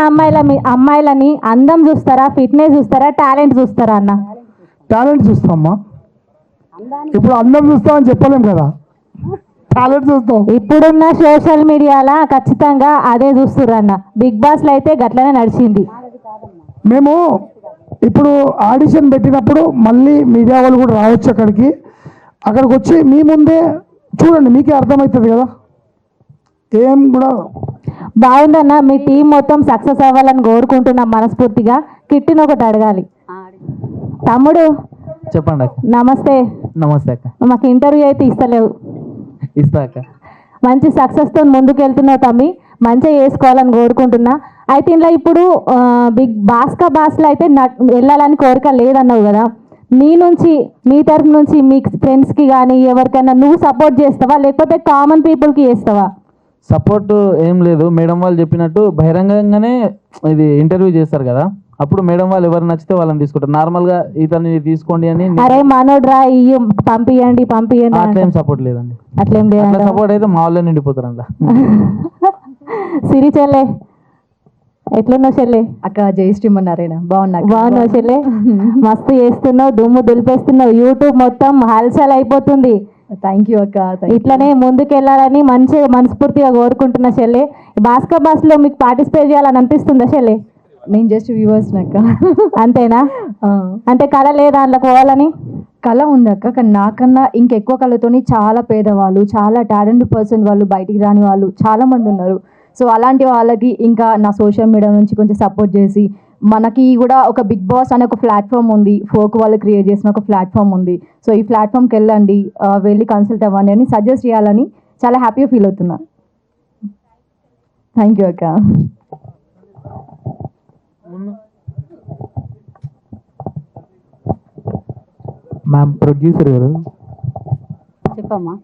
అమ్మాయిలని అందం చూస్తారా, ఫిట్నెస్ చూస్తారా, టాలెంట్ చూస్తారా అన్న? టాలెంట్ చూస్తామమ్మా. ఇప్పుడు అందం చూస్తామని చెప్పలేం కదా, టాలెంట్ చూస్తాం. ఇప్పుడున్న సోషల్ మీడియాలో ఖచ్చితంగా అదే చూస్తుర్రు అన్న. బిగ్ బాస్లో అయితే గట్లనే నడిచింది. మేము ఇప్పుడు ఆడిషన్ పెట్టినప్పుడు మళ్ళీ మీడియా వాళ్ళు కూడా రావచ్చు అక్కడికి వచ్చి మీ ముందే చూడండి, మీకే అర్థమవుతుంది కదా. ఏం కూడా బాగుందన్న, మీ టీం మొత్తం సక్సెస్ అవ్వాలని కోరుకుంటున్నాం మనస్ఫూర్తిగా. కిట్టిని ఒకటి అడగాలి. తమ్ముడు చెప్పండి అక్క. నమస్తే. నమస్తే అక్క. మాకు ఇంటర్వ్యూ అయితే ఇస్తలేవు. ఇస్తా అక్క. మంచి సక్సెస్తో ముందుకు వెళ్తున్నావు తమ్మి, మంచిగా చేసుకోవాలని కోరుకుంటున్నా. అయితే ఇలా ఇప్పుడు బిగ్ బాస్లో అయితే వెళ్ళాలని కోరిక లేదన్నావు కదా, మీ తరపు నుంచి మీ ఫ్రెండ్స్కి కానీ ఎవరికైనా నువ్వు సపోర్ట్ చేస్తావా, లేకపోతే కామన్ పీపుల్కి చేస్తావా? సపోర్ట్ ఏం లేదు, మేడం వాళ్ళు చెప్పినట్టు బహిరంగంగానే ఇది ఇంటర్వ్యూ చేస్తారు కదా, అప్పుడు మేడం వాళ్ళు ఎవరు నచ్చితే వాళ్ళని తీసుకుంటారు. నార్మల్గా ఇతన్ని తీసుకోండి అని అరే మనోడ్రా ఇయ్యి పంపియండి అట్లేం సపోర్ట్ లేదండి. అట్లేం లేదు. సపోర్ట్ అయితే మా వాళ్ళే నిండిపోతారు అంతా. సిరి చెల్లె ఎట్లున్నావు చెల్లె? అక్క జయశ్రీ నారాయణ బాగున్నావు చెల్లె? మస్తు చేస్తున్నావు, దుమ్ము దులిపేస్తున్నావు. యూట్యూబ్ మొత్తం హల్చల్ అయిపోతుంది. థ్యాంక్ యూ అక్క. ఇట్లనే ముందుకెళ్ళాలని మంచిగా మనస్ఫూర్తిగా కోరుకుంటున్నా చెల్లె. బాస్లో మీకు పార్టిసిపేట్ చేయాలని అనిపిస్తుందా చెల్లె? నేను జస్ట్ వ్యూవర్స్ అక్క. అంతేనా? అంటే కళ లేదా అందులోకి పోవాలని? కళ ఉంది అక్క, కానీ నాకన్నా ఇంకెక్కువ కళతోని చాలా పేదవాళ్ళు, చాలా టాలెంట్ పర్సన్ వాళ్ళు, బయటికి రాని వాళ్ళు చాలా మంది ఉన్నారు. సో అలాంటి వాళ్ళకి ఇంకా నా సోషల్ మీడియా నుంచి కొంచెం సపోర్ట్ చేసి, మనకి కూడా ఒక బిగ్ బాస్ అనే ఒక ప్లాట్ఫామ్ ఉంది, ఫోక్ వాళ్ళు క్రియేట్ చేసిన ఒక ప్లాట్ఫామ్ ఉంది. సో ఈ ప్లాట్ఫామ్కి వెళ్ళండి, వెళ్ళి కన్సల్ట్ అవ్వండి అని సజెస్ట్ చేయాలని చాలా హ్యాపీగా ఫీల్ అవుతున్నా. థ్యాంక్ యూ అక్క. మ్యామ్ ప్రొడ్యూసర్ గారు చెప్పమ్మా.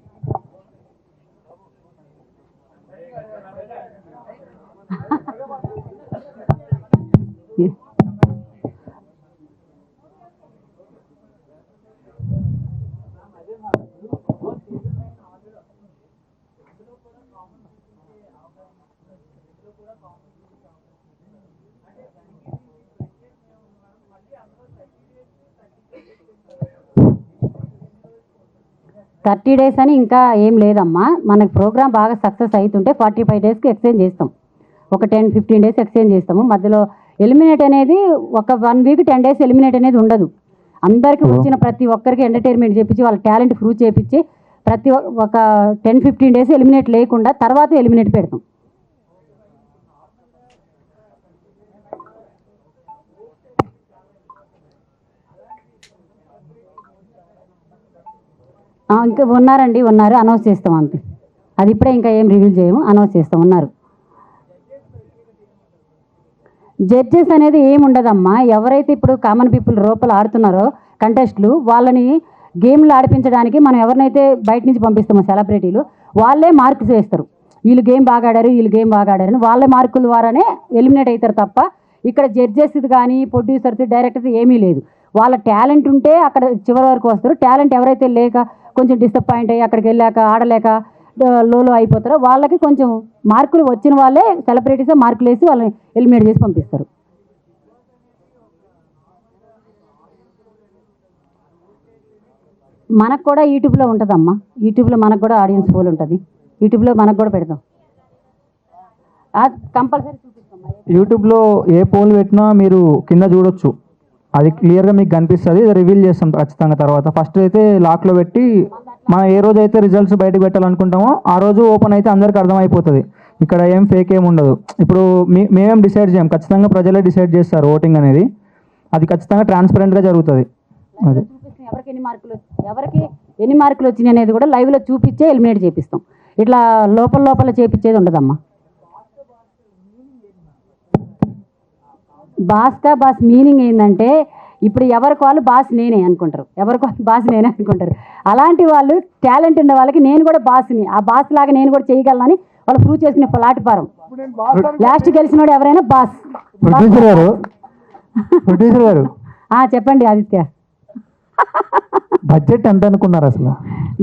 థర్టీ డేస్ అని ఇంకా ఏం లేదమ్మా. మనకు ప్రోగ్రామ్ బాగా సక్సెస్ అవుతుంటే 45 డేస్కి ఎక్స్చేంజ్ చేస్తాం. ఒక 10-15 డేస్ ఎక్స్చేంజ్ చేస్తాము. మధ్యలో ఎలిమినేట్ అనేది ఒక 1 వీక్ 10 డేస్ ఎలిమినేట్ అనేది ఉండదు. అందరికీ వచ్చిన ప్రతి ఒక్కరికి ఎంటర్టైన్మెంట్ చేపించి వాళ్ళ టాలెంట్ ప్రూవ్ చేపించి ఒక 10-15 డేస్ ఎలిమినేట్ లేకుండా తర్వాత ఎలిమినేట్ పెడతాం. ఇంకా ఉన్నారు అనౌన్స్ చేస్తాం అంతే. అది ఇప్పుడే ఇంకా ఏం రివీల్ చేయము, అనౌన్స్ చేస్తాం. ఉన్నారు జడ్జెస్ అనేది ఏముండదమ్మా. ఎవరైతే ఇప్పుడు కామన్ పీపుల్ లోపల ఆడుతున్నారో కంటెస్ట్లు, వాళ్ళని గేమ్లు ఆడిపించడానికి మనం ఎవరినైతే బయట నుంచి పంపిస్తామో సెలబ్రిటీలు, వాళ్ళే మార్క్స్ వేస్తారు. వీళ్ళు గేమ్ బాగా ఆడారని వాళ్ళే మార్కుల ద్వారానే ఎలిమినేట్ అవుతారు తప్ప ఇక్కడ జడ్జెస్ కానీ ప్రొడ్యూసర్స్ డైరెక్టర్స్ ఏమీ లేదు. వాళ్ళ టాలెంట్ ఉంటే అక్కడ చివరి వరకు వస్తారు. టాలెంట్ ఎవరైతే లేక కొంచెం డిసప్పాయింట్ అయ్యి అక్కడికి వెళ్ళాక ఆడలేక లోలో అయిపోతారో వాళ్ళకి కొంచెం మార్కులు వచ్చిన వాళ్ళే సెలబ్రిటీసే మార్కులు వేసి వాళ్ళని ఎలిమినేట్ చేసి పంపిస్తారు. మనకు కూడా యూట్యూబ్లో ఉంటుందమ్మా. యూట్యూబ్లో మనకు కూడా ఆడియన్స్ పోల్ ఉంటుంది. యూట్యూబ్లో మనకు కూడా పెడతాం. కంపల్సరీ చూపిస్తాం. యూట్యూబ్లో ఏ పోల్ పెట్టినా మీరు కింద చూడొచ్చు, అది క్లియర్గా మీకు కనిపిస్తుంది. రివీల్ చేస్తాం ఖచ్చితంగా తర్వాత. ఫస్ట్ అయితే లాక్లో పెట్టి మనం ఏ రోజు అయితే రిజల్ట్స్ బయటకు పెట్టాలనుకుంటామో ఆ రోజు ఓపెన్ అయితే అందరికి అర్థమైపోతుంది. ఇక్కడ ఏం ఫేక్ ఏమి ఉండదు. ఇప్పుడు మేమేం డిసైడ్ చేయం, ఖచ్చితంగా ప్రజలే డిసైడ్ చేస్తారు ఓటింగ్ అనేది. అది ఖచ్చితంగా ట్రాన్స్పరెంట్గా జరుగుతుంది. అది ఎవరికి ఎన్ని మార్కులు వచ్చినాయి అనేది కూడా లైవ్లో చూపించే ఎలిమినేట్ చేపిస్తాం. ఇట్లా లోపల చేపించేది ఉండదమ్మా. బాస్ మీనింగ్ ఏంటంటే ఇప్పుడు ఎవరికి వాళ్ళు బాస్ నేనే అనుకుంటారు, ఎవరికి వాళ్ళు బాస్ నేనే అనుకుంటారు. అలాంటి వాళ్ళు టాలెంట్ ఉన్న వాళ్ళకి నేను కూడా బాస్ని, ఆ బాస్ లాగా నేను కూడా చేయగలనని వాళ్ళు ప్రూవ్ చేసుకునే ప్లాట్ఫారం. లాస్ట్ గెలిచినోడు ఎవరైనా బాస్. ప్రొడ్యూసర్ గారు చెప్పండి ఆదిత్య. బడ్జెట్ ఎంత అనుకున్నారు అసలు?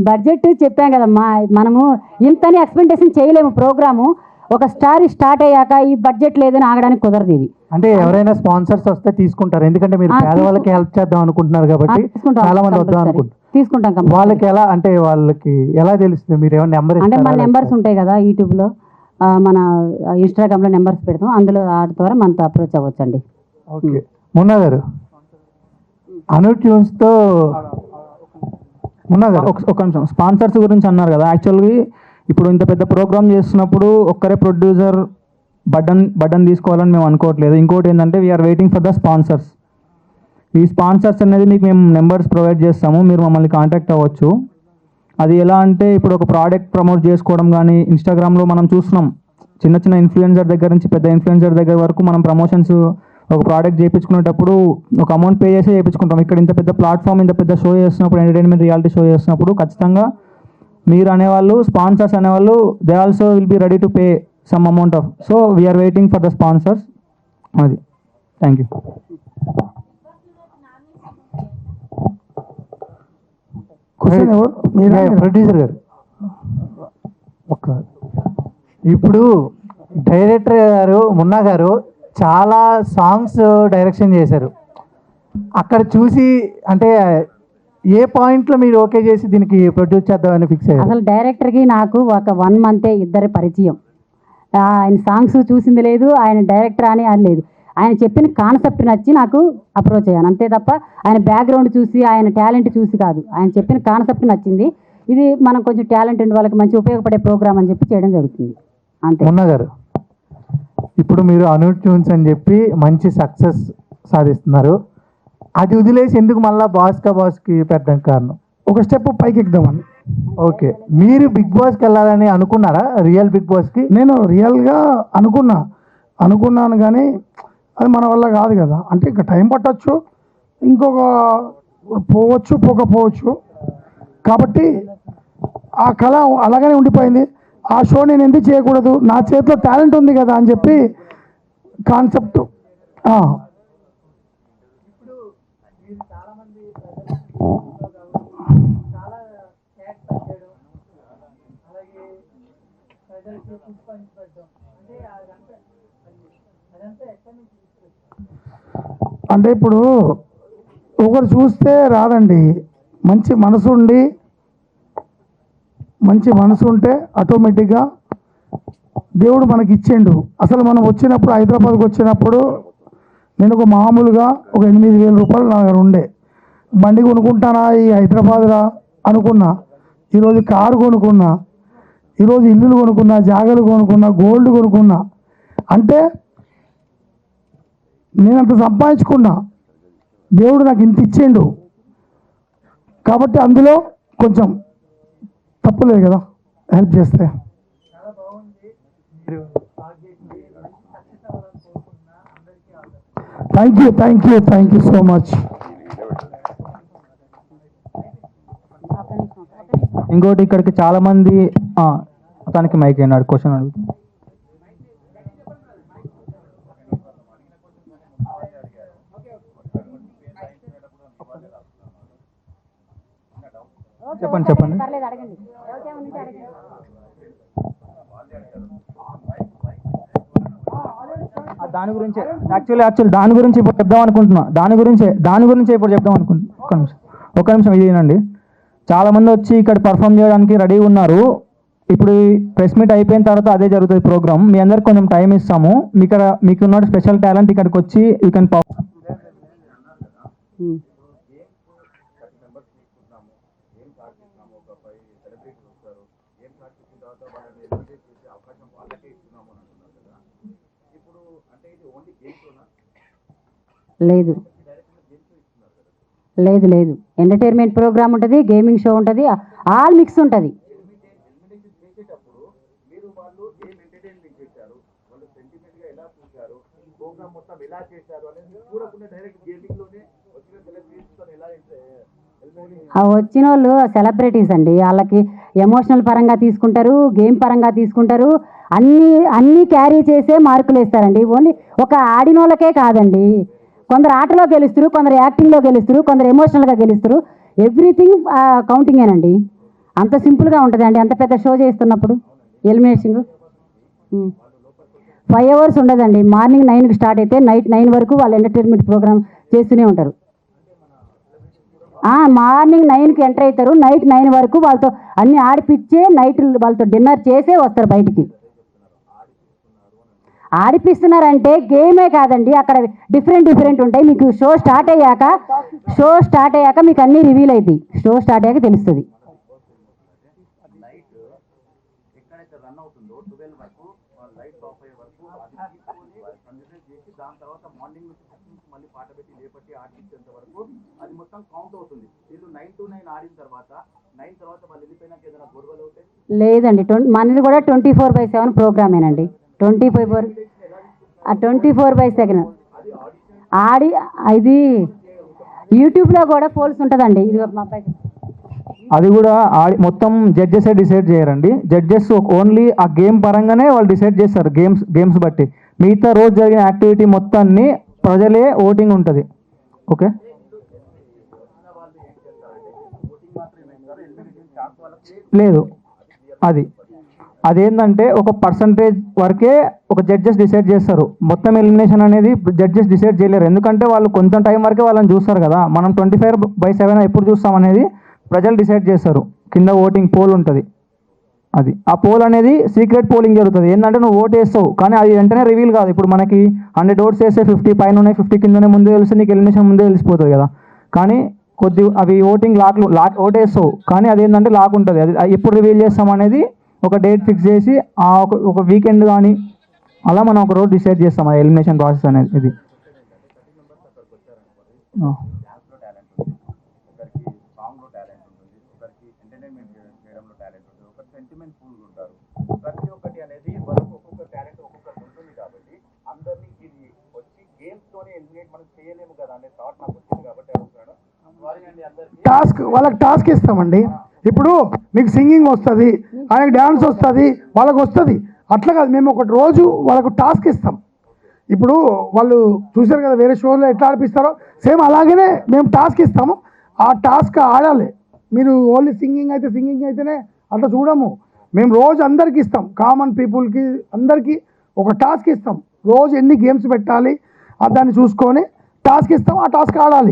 బడ్జెట్ చెప్పాం కదమ్మా, మనము ఇంతని ఎక్స్పెక్టేషన్ చేయలేము. ప్రోగ్రాము ఒక స్టార్ట్ అయ్యాక ఈ బడ్జెట్ లేదని ఆగడానికి కుదరదు. ఇది అంటే ఎవరైనా స్పాన్సర్స్ వస్తే తీసుకుంటారు, ఎందుకంటే మీరు పేదవాళ్ళకి హెల్ప్ చేద్దాం అనుకుంటున్నారు కాబట్టి చాలా మంది వద్దాం అనుకుంటారు. తీసుకుంటాం. వాళ్ళకి ఎలా అంటే వాళ్ళకి ఎలా తెలుస్తుంది? మీరు ఏమైనా నెంబర్ అంటే మన నెంబర్స్ ఉంటాయి కదా యూట్యూబ్లో, మన ఇన్స్టాగ్రామ్లో నెంబర్స్ పెడతాం, అందులో వాటి ద్వారా మనతో అప్రోచ్ అవ్వచ్చండి. ఓకే. మున్నా గారు అను ట్యూన్స్తో మున్నా గారు ఒక నిమిషం, స్పాన్సర్స్ గురించి అన్నారు కదా. యాక్చువల్గా ఇప్పుడు ఇంత పెద్ద ప్రోగ్రామ్ చేస్తున్నప్పుడు ఒక్కరే ప్రొడ్యూసర్ బటన్ తీసుకోవాలని మేము అనుకోవట్లేదు. ఇంకోటి ఏంటంటే we are waiting for the sponsors. ఈ స్పాన్సర్స్ అనేది మీకు మేము నెంబర్స్ ప్రొవైడ్ చేస్తాము, మీరు మమ్మల్ని కాంటాక్ట్ అవ్వచ్చు. అది ఎలా అంటే ఇప్పుడు ఒక ప్రోడక్ట్ ప్రమోట్ చేసుకోవడం కానీ, ఇన్స్టాగ్రామ్లో మనం చూస్తున్నాం చిన్న చిన్న ఇన్ఫ్లుయెన్సర్ దగ్గర నుంచి పెద్ద ఇన్ఫ్లుయెన్సర్ దగ్గర వరకు మనం ప్రమోషన్స్ ఒక ప్రోడక్ట్ చేయించుకునేటప్పుడు ఒక అమౌంట్ పే చేసి చేయించుకుంటాం. ఇక్కడ ఇంత పెద్ద ప్లాట్ఫామ్, ఇంత పెద్ద షో చేస్తున్నప్పుడు, ఎంటర్టైన్మెంట్ రియాలిటీ షో చేస్తున్నప్పుడు ఖచ్చితంగా మీరు అనేవాళ్ళు, స్పాన్సర్స్ అనేవాళ్ళు, they also will be ready to pay some amount of. So we're waiting for the sponsors. అది. Thank you. ప్రొడ్యూసర్ గారు ఇప్పుడు డైరెక్టర్ గారు మున్నా గారు చాలా సాంగ్స్ డైరెక్షన్ చేశారు. అక్కడ చూసి అంటే ఏ పాయింట్లో మీరు ఓకే చేసి దీనికి ప్రొడ్యూస్ చేద్దామని ఫిక్స్ అయ్యారు? అసలు డైరెక్టర్కి నాకు ఒక 1 మంతే ఇద్దరి పరిచయం. ఆయన సాంగ్స్ చూసింది లేదు, ఆయన డైరెక్టర్ అని అది లేదు. ఆయన చెప్పిన కాన్సెప్ట్ నచ్చి నాకు అప్రోచ్ అయ్యాను, అంతే తప్ప ఆయన బ్యాక్గ్రౌండ్ చూసి, ఆయన టాలెంట్ చూసి కాదు. ఆయన చెప్పిన కాన్సెప్ట్ నచ్చింది, ఇది మనం కొంచెం టాలెంట్ ఉండే వాళ్ళకి మంచి ఉపయోగపడే ప్రోగ్రామ్ అని చెప్పి చేయడం జరుగుతుంది, అంతే. మున్నా గారు ఇప్పుడు మీరు అను ట్యూన్స్ అని చెప్పి మంచి సక్సెస్ సాధిస్తున్నారు. అది వదిలేసి ఎందుకు మళ్ళీ బాస్కి పెట్టడానికి కారణం? ఒక స్టెప్ పైకి ఎక్కుదామని. ఓకే. మీరు బిగ్ బాస్కి వెళ్ళాలని అనుకున్నారా? రియల్ బిగ్ బాస్కి? నేను రియల్గా అనుకున్నాను కానీ అది మన వల్ల కాదు కదా. అంటే ఇంకా టైం పట్టచ్చు, ఇంకొక పోవచ్చు, పోకపోవచ్చు. కాబట్టి ఆ కళ అలాగనే ఉండిపోయింది. ఆ షో నేను ఎందుకు చేయకూడదు, నా చేతిలో టాలెంట్ ఉంది కదా అని చెప్పి కాన్సెప్ట్. అంటే ఇప్పుడు ఒకరు చూస్తే రాదండి, మంచి మనసు ఉంటే ఆటోమేటిక్గా దేవుడు మనకి ఇచ్చిండు. అసలు మనం వచ్చినప్పుడు, హైదరాబాద్కి వచ్చినప్పుడు నేను ఒక మామూలుగా ఒక 8,000 రూపాయలు నా దగ్గర ఉండే, బండి కొనుక్కుంటానా ఈ హైదరాబాద్లో అనుకున్నా. ఈరోజు కారు కొనుక్కున్నా, ఈరోజు ఇల్లులు కొనుక్కున్నా, జాగాలు కొనుక్కున్నా, గోల్డ్ కొనుక్కున్నా. అంటే నేనంత సంపాదించుకున్నా, దేవుడు నాకు ఇంత ఇచ్చిండు. కాబట్టి అందులో కొంచెం తప్పులేదు కదా హెల్ప్ చేస్తే. Thank you so much. ఇంకోటి ఇక్కడికి చాలా మంది తనకి మైక్ అయినాడు క్వశ్చన్ అడుగుతుంది. చెప్పండి. దాని గురించి యాక్చువల్లీ దాని గురించి ఇప్పుడు చెప్దాం అనుకుంటున్నా. దాని గురించి ఇప్పుడు చెప్దాం అనుకుంటున్నా. ఒక నిమిషం ఇది వినండి. చాలామంది వచ్చి ఇక్కడ పర్ఫామ్ చేయడానికి రెడీ ఉన్నారు. ఇప్పుడు ప్రెస్ మీట్ అయిపోయిన తర్వాత అదే జరుగుతుంది ప్రోగ్రామ్. మీ అందరికి కొంచెం టైం ఇస్తాము. మీకున్న స్పెషల్ టాలెంట్ ఇక్కడికి వచ్చి యూ కెన్ పర్ఫామ్. లేదు ఎంటర్టైన్మెంట్ ప్రోగ్రామ్ ఉంటుంది, గేమింగ్ షో ఉంటుంది, ఆల్ మిక్స్ ఉంటుంది. ఆ వచ్చిన వాళ్ళు సెలబ్రిటీస్ అండి. వాళ్ళకి ఎమోషనల్ పరంగా తీసుకుంటారు, గేమ్ పరంగా తీసుకుంటారు, అన్నీ క్యారీ చేసే మార్కులు వేస్తారండి. ఓన్లీ ఒక ఆడిన వాళ్ళకే కాదండి, కొందరు ఆటలో గెలుస్తారు, కొందరు యాక్టింగ్లో గెలుస్తారు, కొందరు ఎమోషనల్గా గెలుస్తారు. ఎవ్రీథింగ్ కౌంటింగేనండి. అంత సింపుల్గా ఉంటుంది అండి అంత పెద్ద షో చేస్తున్నప్పుడు. ఎలిమినేషన్ 5 hours ఉండదండి. మార్నింగ్ 9కి స్టార్ట్ అయితే నైట్ 9 వరకు వాళ్ళు ఎంటర్టైన్మెంట్ ప్రోగ్రామ్ చేస్తూనే ఉంటారు. మార్నింగ్ 9కి ఎంటర్ అవుతారు, నైట్ 9 వరకు వాళ్ళతో అన్ని ఆడిపిచ్చే నైట్ వాళ్ళతో డిన్నర్ చేసే వస్తారు బయటికి. ఆడిపిస్తున్నారంటే గేమే కాదండి, అక్కడ డిఫరెంట్ ఉంటాయి. మీకు షో స్టార్ట్ అయ్యాక మీకు అన్నీ రివీల్ అవుతాయి. షో స్టార్ట్ అయ్యాక తెలుస్తుంది. లేదండి, మనది కూడా 24/7 ప్రోగ్రామేనండి. 24/7 ఇది యూట్యూబ్లో కూడా పోల్స్ ఉంటుందండి. ఇది మా అబ్బాయి అది కూడా మొత్తం జడ్జెసే డిసైడ్ చేయరండి. జడ్జెస్ ఓన్లీ ఆ గేమ్ పరంగానే వాళ్ళు డిసైడ్ చేస్తారు, గేమ్స్ బట్టి. మిగతా రోజు జరిగిన యాక్టివిటీ మొత్తాన్ని ప్రజలే ఓటింగ్ ఉంటుంది. ఓకే, లేదు, అదేంటంటే ఒక పర్సంటేజ్ వరకే ఒక జడ్జెస్ డిసైడ్ చేస్తారు. మొత్తం ఎలిమినేషన్ అనేది జడ్జెస్ డిసైడ్ చేయలేరు, ఎందుకంటే వాళ్ళు కొంచెం టైం వరకే వాళ్ళని చూస్తారు కదా. మనం 25/7 ఎప్పుడు చూస్తాం అనేది ప్రజలు డిసైడ్ చేస్తారు. కింద ఓటింగ్ పోల్ ఉంటుంది. ఆ పోల్ అనేది సీక్రెట్ పోలింగ్ జరుగుతుంది. ఏంటంటే నువ్వు ఓటు వేస్తావు కానీ అది వెంటనే రివీల్ కాదు. ఇప్పుడు మనకి 100 ఓట్స్ వేస్తే 50 పైన ఉన్నాయి, 50 కిందనే ముందే తెలిసి నీకు ఎలిమినేషన్ ముందే తెలిసిపోతుంది కదా. కానీ అవి ఓటింగ్ ఓటేస్తావు కానీ అదేంటంటే లాక్ ఉంటుంది. అది ఎప్పుడు రివీల్ చేస్తాం అనేది ఒక డేట్ ఫిక్స్ చేసి ఒక వీకెండ్ కానీ అలా మనం ఒక రోజు డిసైడ్ చేస్తాం ఆ ఎలిమినేషన్ ప్రాసెస్ అనేది. ఇది వాళ్ళకి టాస్క్ ఇస్తామండి. ఇప్పుడు మీకు సింగింగ్ వస్తుంది, ఆయనకు డ్యాన్స్ వస్తుంది, వాళ్ళకి వస్తుంది, అట్లా కాదు. మేము ఒకటి రోజు వాళ్ళకు టాస్క్ ఇస్తాం. ఇప్పుడు వాళ్ళు చూశారు కదా వేరే షోలో ఎట్లా ఆడిపిస్తారో, సేమ్ అలాగనే మేము టాస్క్ ఇస్తాము. ఆ టాస్క్ ఆడాలి. మీరు ఓన్లీ సింగింగ్ అయితేనే అట్లా చూడము. మేము రోజు అందరికీ ఇస్తాం, కామన్ పీపుల్కి అందరికీ ఒక టాస్క్ ఇస్తాం. రోజు ఎన్ని గేమ్స్ పెట్టాలి దాన్ని చూసుకొని టాస్క్ ఇస్తాం, ఆ టాస్క్ ఆడాలి.